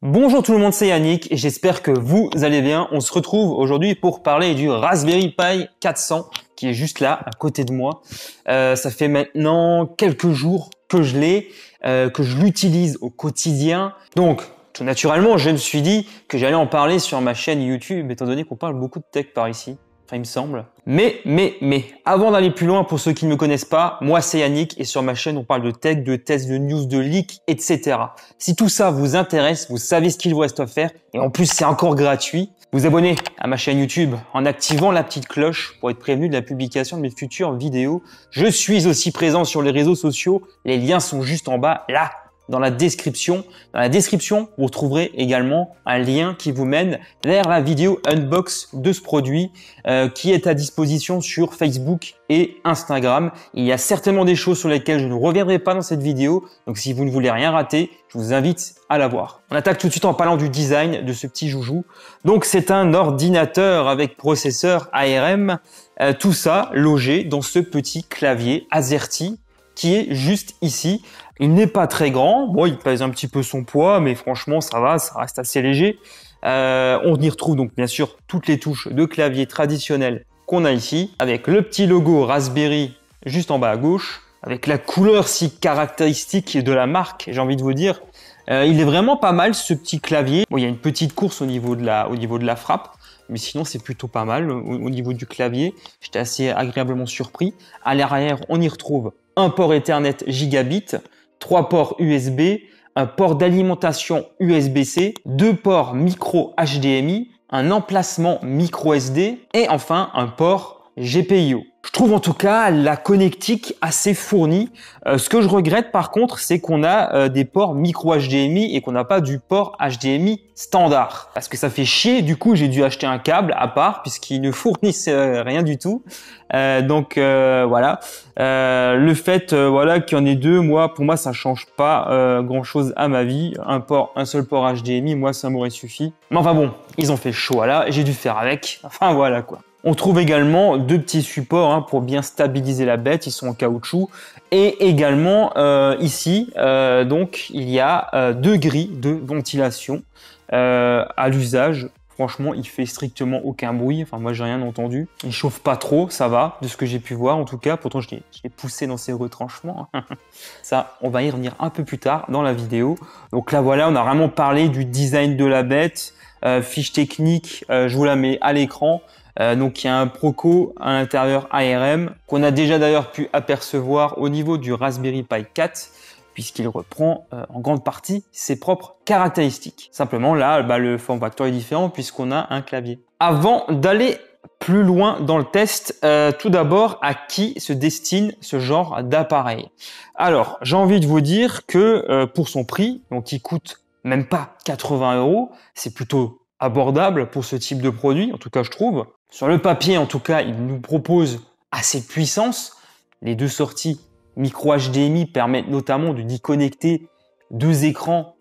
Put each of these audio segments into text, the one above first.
Bonjour tout le monde, c'est Yannick et j'espère que vous allez bien. On se retrouve aujourd'hui pour parler du Raspberry Pi 400 qui est juste là à côté de moi. Ça fait maintenant quelques jours que je l'ai, que je l'utilise au quotidien. Donc tout naturellement, je me suis dit que j'allais en parler sur ma chaîne YouTube étant donné qu'on parle beaucoup de tech par ici. Enfin, il me semble. Mais, avant d'aller plus loin, pour ceux qui ne me connaissent pas, moi c'est Yannick et sur ma chaîne on parle de tech, de tests, de news, de leaks, etc. Si tout ça vous intéresse, vous savez ce qu'il vous reste à faire et en plus c'est encore gratuit. Vous abonnez à ma chaîne YouTube en activant la petite cloche pour être prévenu de la publication de mes futures vidéos. Je suis aussi présent sur les réseaux sociaux. Les liens sont juste en bas, là, dans la description. Dans la description, vous retrouverez également un lien qui vous mène vers la vidéo unbox de ce produit qui est à disposition sur Facebook et Instagram. Il y a certainement des choses sur lesquelles je ne reviendrai pas dans cette vidéo. Donc si vous ne voulez rien rater, je vous invite à la voir. On attaque tout de suite en parlant du design de ce petit joujou. Donc c'est un ordinateur avec processeur ARM. Tout ça logé dans ce petit clavier AZERTY qui est juste ici. Il n'est pas très grand, bon, il pèse un petit peu son poids, mais franchement ça va, ça reste assez léger. On y retrouve donc bien sûr toutes les touches de clavier traditionnelles qu'on a ici, avec le petit logo Raspberry juste en bas à gauche, avec la couleur si caractéristique de la marque, j'ai envie de vous dire. Il est vraiment pas mal ce petit clavier. Bon, il y a une petite course au niveau de la frappe, mais sinon c'est plutôt pas mal au niveau du clavier. J'étais assez agréablement surpris. À l'arrière, on y retrouve un port Ethernet gigabit, 3 ports USB, un port d'alimentation USB-C, 2 ports micro HDMI, un emplacement micro SD et enfin un port GPIO. Je trouve en tout cas la connectique assez fournie. Ce que je regrette par contre, c'est qu'on a des ports micro HDMI et qu'on n'a pas du port HDMI standard. Parce que ça fait chier, du coup j'ai dû acheter un câble à part puisqu'ils ne fournissent rien du tout. Voilà. Le fait voilà qu'il y en ait deux, pour moi ça change pas grand chose à ma vie. Un seul port HDMI, moi ça m'aurait suffi. Mais enfin bon, ils ont fait le choix là, j'ai dû faire avec. Enfin voilà quoi. On trouve également deux petits supports pour bien stabiliser la bête, ils sont en caoutchouc. Et également ici, donc il y a deux grilles de ventilation à l'usage. Franchement, il fait strictement aucun bruit. Enfin, moi, j'ai rien entendu. Il chauffe pas trop, ça va, de ce que j'ai pu voir en tout cas. Pourtant, je l'ai poussé dans ses retranchements. Ça, on va y revenir un peu plus tard dans la vidéo. Donc là, voilà, on a vraiment parlé du design de la bête. Fiche technique, je vous la mets à l'écran. Donc il y a un Proco à l'intérieur ARM qu'on a déjà d'ailleurs pu apercevoir au niveau du Raspberry Pi 4 puisqu'il reprend en grande partie ses propres caractéristiques. Simplement là, le form factor est différent puisqu'on a un clavier. Avant d'aller plus loin dans le test, tout d'abord, à qui se destine ce genre d'appareil? Alors, j'ai envie de vous dire que pour son prix, donc il coûte même pas 80 €, c'est plutôt abordable pour ce type de produit, en tout cas je trouve. Sur le papier, en tout cas, il nous propose assez de puissance. Les deux sorties micro HDMI permettent notamment d'y connecter deux écrans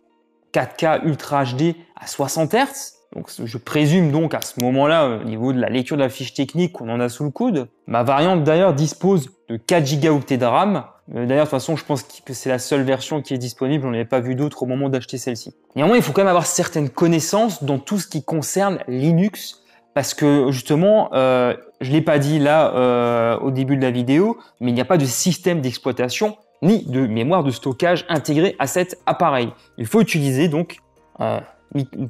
4K Ultra HD à 60 Hz. Donc, je présume donc à ce moment-là, au niveau de la lecture de la fiche technique, qu'on en a sous le coude. Ma variante d'ailleurs dispose de 4 Go de RAM. D'ailleurs, de toute façon, je pense que c'est la seule version qui est disponible. On n'avait pas vu d'autres au moment d'acheter celle-ci. Néanmoins, il faut quand même avoir certaines connaissances dans tout ce qui concerne Linux. Parce que justement, je l'ai pas dit là au début de la vidéo, mais il n'y a pas de système d'exploitation ni de mémoire de stockage intégré à cet appareil. Il faut utiliser donc un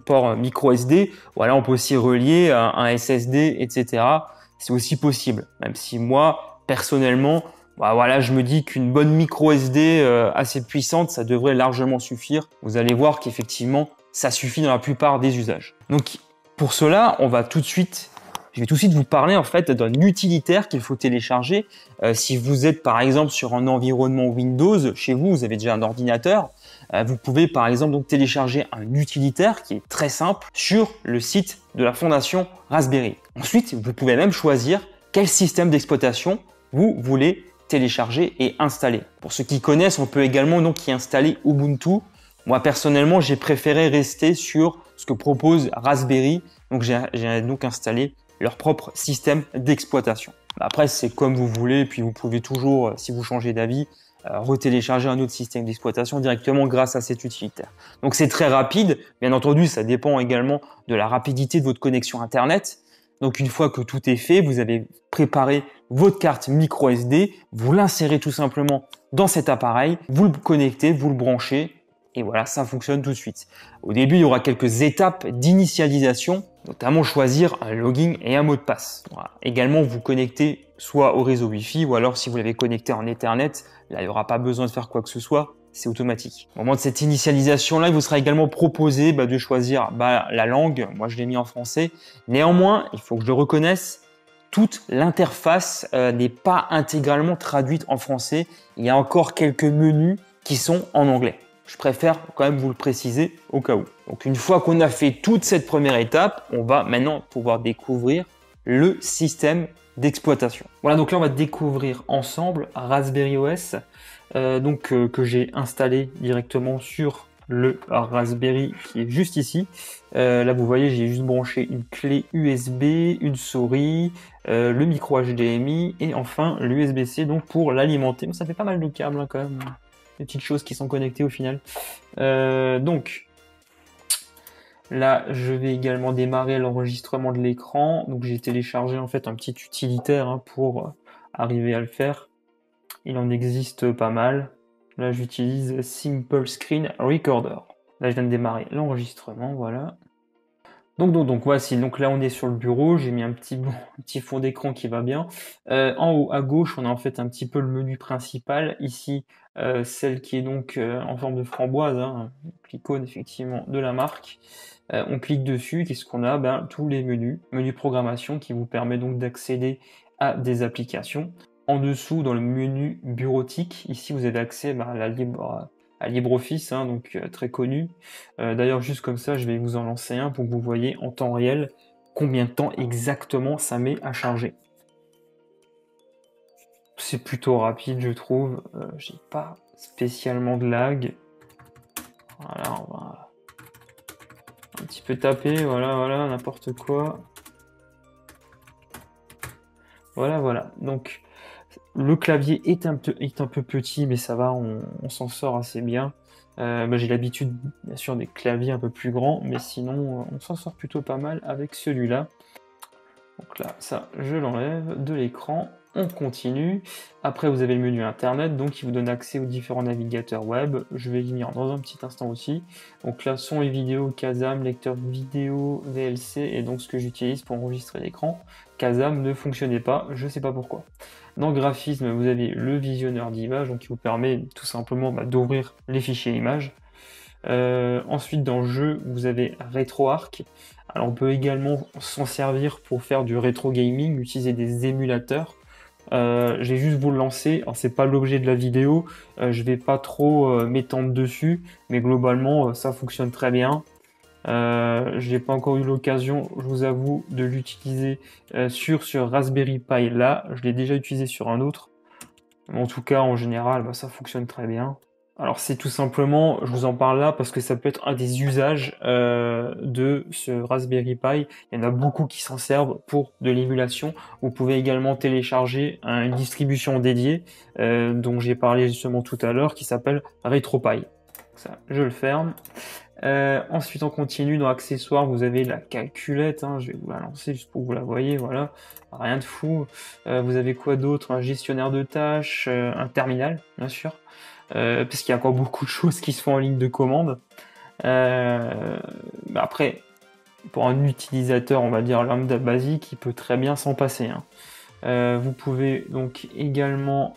port micro SD. Voilà, on peut aussi relier un SSD, etc. C'est aussi possible. Même si moi, personnellement, voilà, je me dis qu'une bonne micro SD assez puissante, ça devrait largement suffire. Vous allez voir qu'effectivement, ça suffit dans la plupart des usages. Donc pour cela, je vais tout de suite vous parler en fait d'un utilitaire qu'il faut télécharger. Si vous êtes par exemple sur un environnement Windows, chez vous, vous avez déjà un ordinateur, vous pouvez par exemple donc télécharger un utilitaire qui est très simple sur le site de la fondation Raspberry. Ensuite, vous pouvez même choisir quel système d'exploitation vous voulez télécharger et installer. Pour ceux qui connaissent, on peut également donc y installer Ubuntu. Moi personnellement, j'ai préféré rester sur ce que propose Raspberry. Donc j'ai donc installé leur propre système d'exploitation. Après, c'est comme vous voulez, puis vous pouvez toujours, si vous changez d'avis, retélécharger un autre système d'exploitation directement grâce à cet utilitaire. Donc c'est très rapide, bien entendu ça dépend également de la rapidité de votre connexion Internet. Donc une fois que tout est fait, vous avez préparé votre carte micro SD, vous l'insérez tout simplement dans cet appareil, vous le connectez, vous le branchez, et voilà, ça fonctionne tout de suite. Au début, il y aura quelques étapes d'initialisation, notamment choisir un login et un mot de passe. Voilà. Également, vous connectez soit au réseau Wi-Fi, ou alors si vous l'avez connecté en Ethernet, là, il n'y aura pas besoin de faire quoi que ce soit, c'est automatique. Au moment de cette initialisation-là, il vous sera également proposé de choisir la langue. Moi, je l'ai mis en français. Néanmoins, il faut que je le reconnaisse, toute l'interface n'est pas intégralement traduite en français. Il y a encore quelques menus qui sont en anglais. Je préfère quand même vous le préciser au cas où. Donc une fois qu'on a fait toute cette première étape, on va maintenant pouvoir découvrir le système d'exploitation. Voilà, donc là on va découvrir ensemble Raspberry OS que j'ai installé directement sur le Raspberry qui est juste ici. Là vous voyez, j'ai juste branché une clé USB, une souris, le micro HDMI et enfin l'USB-C donc pour l'alimenter. Ça fait pas mal de câbles quand même. Des petites choses qui sont connectées au final. Donc là, je vais également démarrer l'enregistrement de l'écran. Donc j'ai téléchargé en fait un petit utilitaire pour arriver à le faire. Il en existe pas mal. Là, j'utilise Simple Screen Recorder. Là, je viens de démarrer l'enregistrement, voilà. Donc voici, donc là on est sur le bureau, j'ai mis un petit fond d'écran qui va bien. En haut à gauche, on a en fait un petit peu le menu principal. Ici, celle qui est donc en forme de framboise, l'icône effectivement de la marque. On clique dessus, qu'est-ce qu'on a? Tous les menus, menu programmation qui vous permet donc d'accéder à des applications. En dessous, dans le menu bureautique, ici vous avez accès à LibreOffice, donc très connu. D'ailleurs, juste comme ça, je vais vous en lancer un pour que vous voyez en temps réel combien de temps exactement ça met à charger. C'est plutôt rapide, je trouve. J'ai pas spécialement de lag. Voilà, on va un petit peu taper, voilà, n'importe quoi. Voilà. Donc, le clavier est un peu petit, mais ça va, on s'en sort assez bien. J'ai l'habitude, bien sûr, des claviers un peu plus grands, mais sinon, on s'en sort plutôt pas mal avec celui-là. Donc là, ça, je l'enlève de l'écran. On continue. Après, vous avez le menu Internet, donc qui vous donne accès aux différents navigateurs web. Je vais y venir dans un petit instant aussi. Donc là, son et vidéo, Kazam, lecteur vidéo, VLC, et donc ce que j'utilise pour enregistrer l'écran. Kazam ne fonctionnait pas, je ne sais pas pourquoi. Dans graphisme, vous avez le visionneur d'images, donc qui vous permet tout simplement d'ouvrir les fichiers images. Ensuite, dans jeu, vous avez RetroArch. Alors, on peut également s'en servir pour faire du rétro gaming, utiliser des émulateurs. Je vais juste vous le lancer. Alors, c'est pas l'objet de la vidéo. Je vais pas trop m'étendre dessus, mais globalement, ça fonctionne très bien. Je n'ai pas encore eu l'occasion, je vous avoue, de l'utiliser sur Raspberry Pi là. Je l'ai déjà utilisé sur un autre. Mais en tout cas, en général, ça fonctionne très bien. Alors c'est tout simplement, je vous en parle là parce que ça peut être un des usages de ce Raspberry Pi. Il y en a beaucoup qui s'en servent pour de l'émulation. Vous pouvez également télécharger une distribution dédiée dont j'ai parlé justement tout à l'heure qui s'appelle RetroPie. Ça, je le ferme. Ensuite on continue dans accessoires, vous avez la calculette, je vais vous la lancer juste pour que vous la voyez, voilà, rien de fou. Vous avez quoi d'autre? Un gestionnaire de tâches, un terminal bien sûr. Parce qu'il y a encore beaucoup de choses qui se font en ligne de commande. Après, pour un utilisateur, on va dire lambda basique, il peut très bien s'en passer. Vous pouvez donc également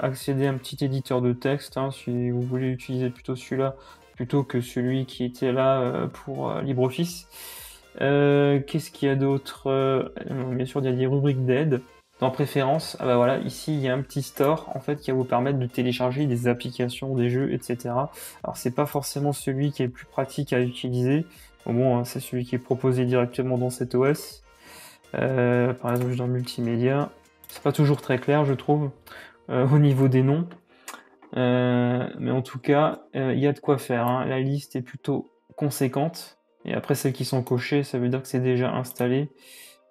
accéder à un petit éditeur de texte, si vous voulez utiliser plutôt celui-là, plutôt que celui qui était là pour LibreOffice. Qu'est-ce qu'il y a d'autre? Bien sûr, il y a des rubriques d'aide. Dans préférences, voilà, ici il y a un petit store en fait qui va vous permettre de télécharger des applications, des jeux, etc. Alors c'est pas forcément celui qui est le plus pratique à utiliser. Bon, c'est celui qui est proposé directement dans cet OS. Par exemple, dans multimédia, c'est pas toujours très clair, je trouve, au niveau des noms. Mais en tout cas, il y a de quoi faire. La liste est plutôt conséquente. Et après, celles qui sont cochées, ça veut dire que c'est déjà installé.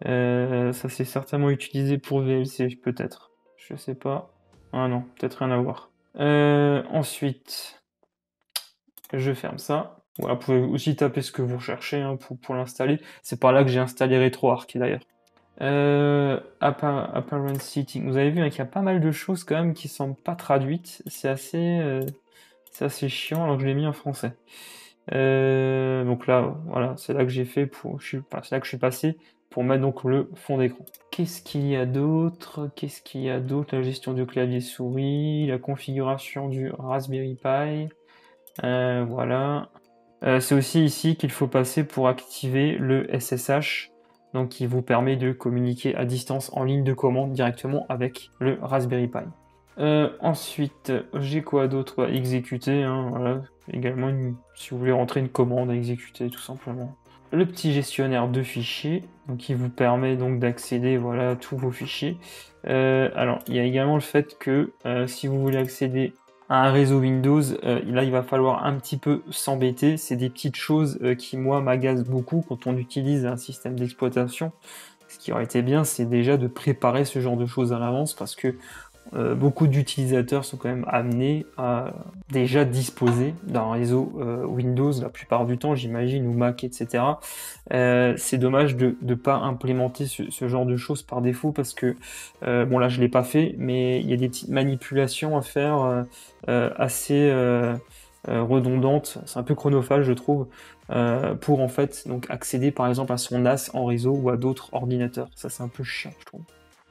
Ça c'est certainement utilisé pour VLC peut-être. Je sais pas. Ah non, peut-être rien à voir. Ensuite, je ferme ça. Voilà, vous pouvez aussi taper ce que vous recherchez hein, pour l'installer. C'est par là que j'ai installé RetroArch d'ailleurs. Apparent Setting. Vous avez vu hein, qu'il y a pas mal de choses quand même qui sont pas traduites. C'est assez chiant alors que je l'ai mis en français. Donc là, voilà, c'est là que j'ai fait c'est là que je suis passé pour mettre donc le fond d'écran. Qu'est-ce qu'il y a d'autre? Qu'est-ce qu'il y a d'autre? La gestion du clavier souris, la configuration du Raspberry Pi. Voilà. C'est aussi ici qu'il faut passer pour activer le SSH, donc qui vous permet de communiquer à distance en ligne de commande directement avec le Raspberry Pi. Ensuite, j'ai quoi d'autre à exécuter hein, voilà. Également, si vous voulez rentrer une commande à exécuter, tout simplement. Le petit gestionnaire de fichiers, donc qui vous permet donc d'accéder voilà, à tous vos fichiers. Alors, il y a également le fait que si vous voulez accéder à un réseau Windows, là, il va falloir un petit peu s'embêter. C'est des petites choses qui, moi, m'agacent beaucoup quand on utilise un système d'exploitation. Ce qui aurait été bien, c'est déjà de préparer ce genre de choses à l'avance parce que beaucoup d'utilisateurs sont quand même amenés à déjà disposer d'un réseau Windows la plupart du temps, j'imagine, ou Mac, etc. C'est dommage de ne pas implémenter ce genre de choses par défaut parce que, bon là je l'ai pas fait, mais il y a des petites manipulations à faire assez redondantes, c'est un peu chronophage je trouve, pour en fait donc accéder par exemple à son NAS en réseau ou à d'autres ordinateurs. Ça c'est un peu chiant je trouve.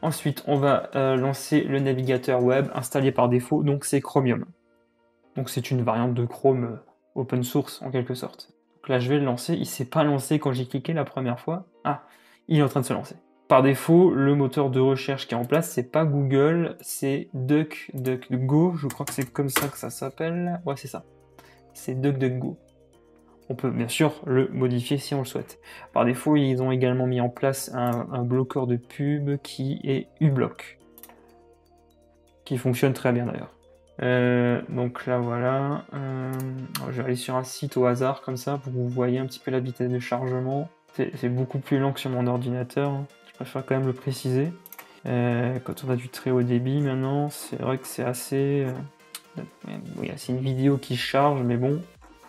Ensuite, on va lancer le navigateur web installé par défaut, donc c'est Chromium. Donc c'est une variante de Chrome open source en quelque sorte. Donc là, je vais le lancer. Il ne s'est pas lancé quand j'ai cliqué la première fois. Ah, il est en train de se lancer. Par défaut, le moteur de recherche qui est en place, c'est pas Google, c'est DuckDuckGo. Je crois que c'est comme ça que ça s'appelle. Ouais, c'est ça. C'est DuckDuckGo. On peut bien sûr le modifier si on le souhaite. Par défaut, ils ont également mis en place un bloqueur de pub qui est uBlock, qui fonctionne très bien d'ailleurs. Donc là voilà, je vais aller sur un site au hasard comme ça pour que vous voyez un petit peu la vitesse de chargement. C'est beaucoup plus lent que sur mon ordinateur, hein. Je préfère quand même le préciser. Quand on a du très haut débit maintenant, c'est vrai que c'est assez... Oui, c'est une vidéo qui charge, mais bon.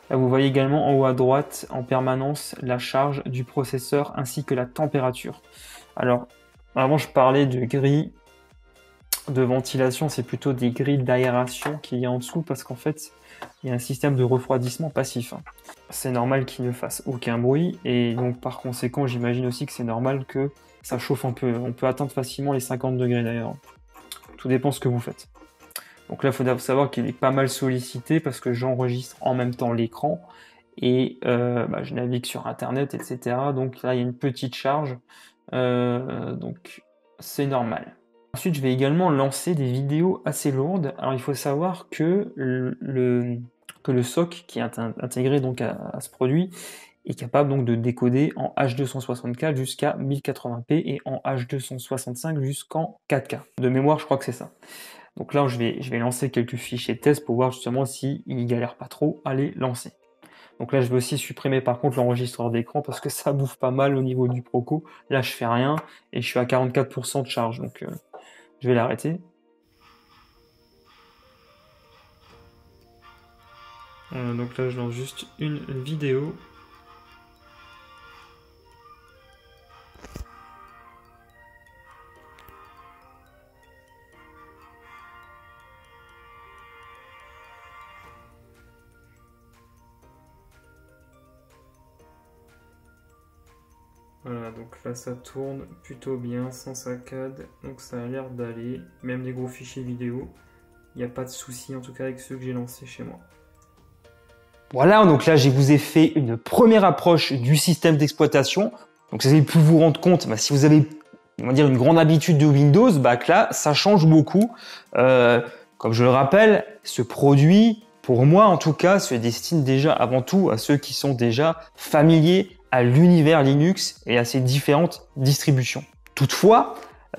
Là, vous voyez également en haut à droite en permanence la charge du processeur ainsi que la température. Alors, avant je parlais de grilles de ventilation, c'est plutôt des grilles d'aération qu'il y a en dessous parce qu'en fait, il y a un système de refroidissement passif. C'est normal qu'il ne fasse aucun bruit et donc par conséquent, j'imagine aussi que c'est normal que ça chauffe un peu. On peut atteindre facilement les 50 degrés d'ailleurs. Tout dépend ce que vous faites. Donc là, il faut savoir qu'il est pas mal sollicité parce que j'enregistre en même temps l'écran et je navigue sur Internet, etc. Donc là, il y a une petite charge, donc c'est normal. Ensuite, je vais également lancer des vidéos assez lourdes. Alors, il faut savoir que le SOC qui est intégré donc à ce produit est capable donc de décoder en H264 jusqu'à 1080p et en H265 jusqu'en 4K. De mémoire, je crois que c'est ça. Donc là, je vais lancer quelques fichiers de test pour voir justement s'il ne galère pas trop à les lancer. Donc là, je vais aussi supprimer par contre l'enregistreur d'écran parce que ça bouffe pas mal au niveau du Proco. Là, je fais rien et je suis à 44% de charge, donc je vais l'arrêter. Donc là, je lance juste une vidéo. Voilà, donc là ça tourne plutôt bien, sans saccade, donc ça a l'air d'aller, même des gros fichiers vidéo, il n'y a pas de souci en tout cas avec ceux que j'ai lancés chez moi. Voilà, donc là je vous ai fait une première approche du système d'exploitation, donc vous avez pu vous rendre compte, si vous avez on va dire une grande habitude de Windows, que là ça change beaucoup. Comme je le rappelle, ce produit, pour moi en tout cas, se destine déjà avant tout à ceux qui sont déjà familiers à l'univers Linux et à ses différentes distributions. Toutefois,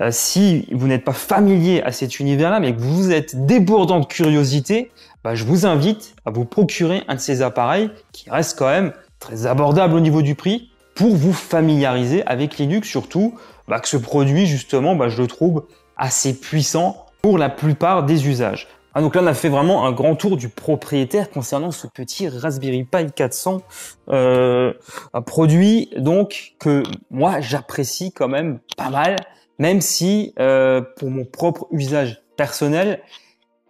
si vous n'êtes pas familier à cet univers-là, mais que vous êtes débordant de curiosité, je vous invite à vous procurer un de ces appareils qui reste quand même très abordable au niveau du prix pour vous familiariser avec Linux, surtout que ce produit justement, je le trouve assez puissant pour la plupart des usages. Ah, donc là, on a fait vraiment un grand tour du propriétaire concernant ce petit Raspberry Pi 400, un produit donc que moi j'apprécie quand même pas mal, même si pour mon propre usage personnel,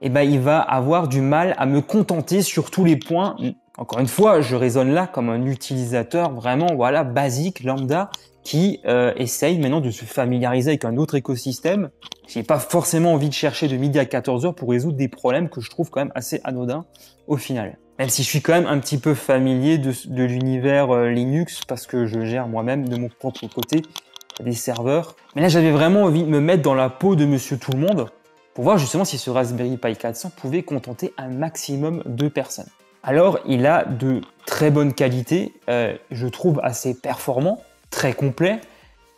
eh ben il va avoir du mal à me contenter sur tous les points. Encore une fois, je raisonne là comme un utilisateur vraiment voilà basique lambda qui essaye maintenant de se familiariser avec un autre écosystème. J'ai pas forcément envie de chercher de midi à 14h pour résoudre des problèmes que je trouve quand même assez anodins au final. Même si je suis quand même un petit peu familier de l'univers Linux parce que je gère moi-même de mon propre côté des serveurs. Mais là, j'avais vraiment envie de me mettre dans la peau de Monsieur Tout-le-Monde pour voir justement si ce Raspberry Pi 400 pouvait contenter un maximum de personnes. Alors, il a de très bonnes qualités, je trouve assez performant, très complet.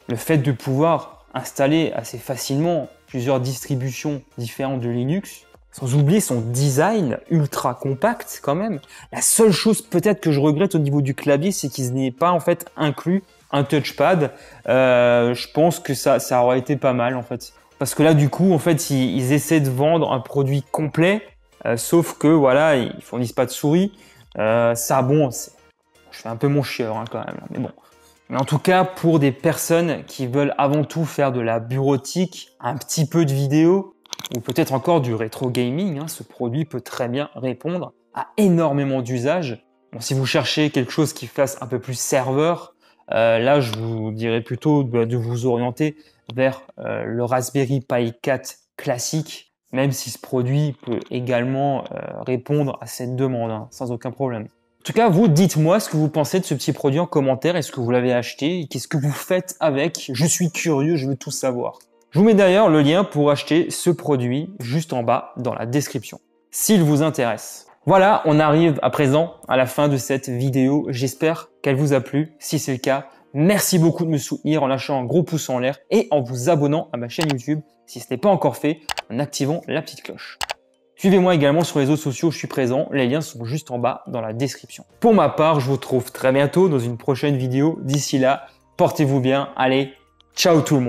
Le fait de pouvoir installer assez facilement plusieurs distributions différentes de Linux, sans oublier son design ultra compact quand même. La seule chose peut-être que je regrette au niveau du clavier, c'est qu'il n'ait pas en fait inclus un touchpad. Je pense que ça aurait été pas mal en fait. Parce que là du coup en fait ils essaient de vendre un produit complet, sauf que voilà ils fournissent pas de souris. Ça bon, je fais un peu mon chieur hein, quand même, mais bon. Mais en tout cas, pour des personnes qui veulent avant tout faire de la bureautique, un petit peu de vidéo, ou peut-être encore du rétro gaming, hein, ce produit peut très bien répondre à énormément d'usages. Bon, si vous cherchez quelque chose qui fasse un peu plus serveur, là je vous dirais plutôt de vous orienter vers le Raspberry Pi 4 classique, même si ce produit peut également répondre à cette demande, hein, sans aucun problème. En tout cas, vous, dites-moi ce que vous pensez de ce petit produit en commentaire. Est-ce que vous l'avez acheté? Qu'est-ce que vous faites avec? Je suis curieux, je veux tout savoir. Je vous mets d'ailleurs le lien pour acheter ce produit juste en bas dans la description, s'il vous intéresse. Voilà, on arrive à présent à la fin de cette vidéo. J'espère qu'elle vous a plu. Si c'est le cas, merci beaucoup de me soutenir en lâchant un gros pouce en l'air et en vous abonnant à ma chaîne YouTube si ce n'est pas encore fait, en activant la petite cloche. Suivez-moi également sur les réseaux sociaux, je suis présent, les liens sont juste en bas dans la description. Pour ma part, je vous retrouve très bientôt dans une prochaine vidéo. D'ici là, portez-vous bien, allez, ciao tout le monde.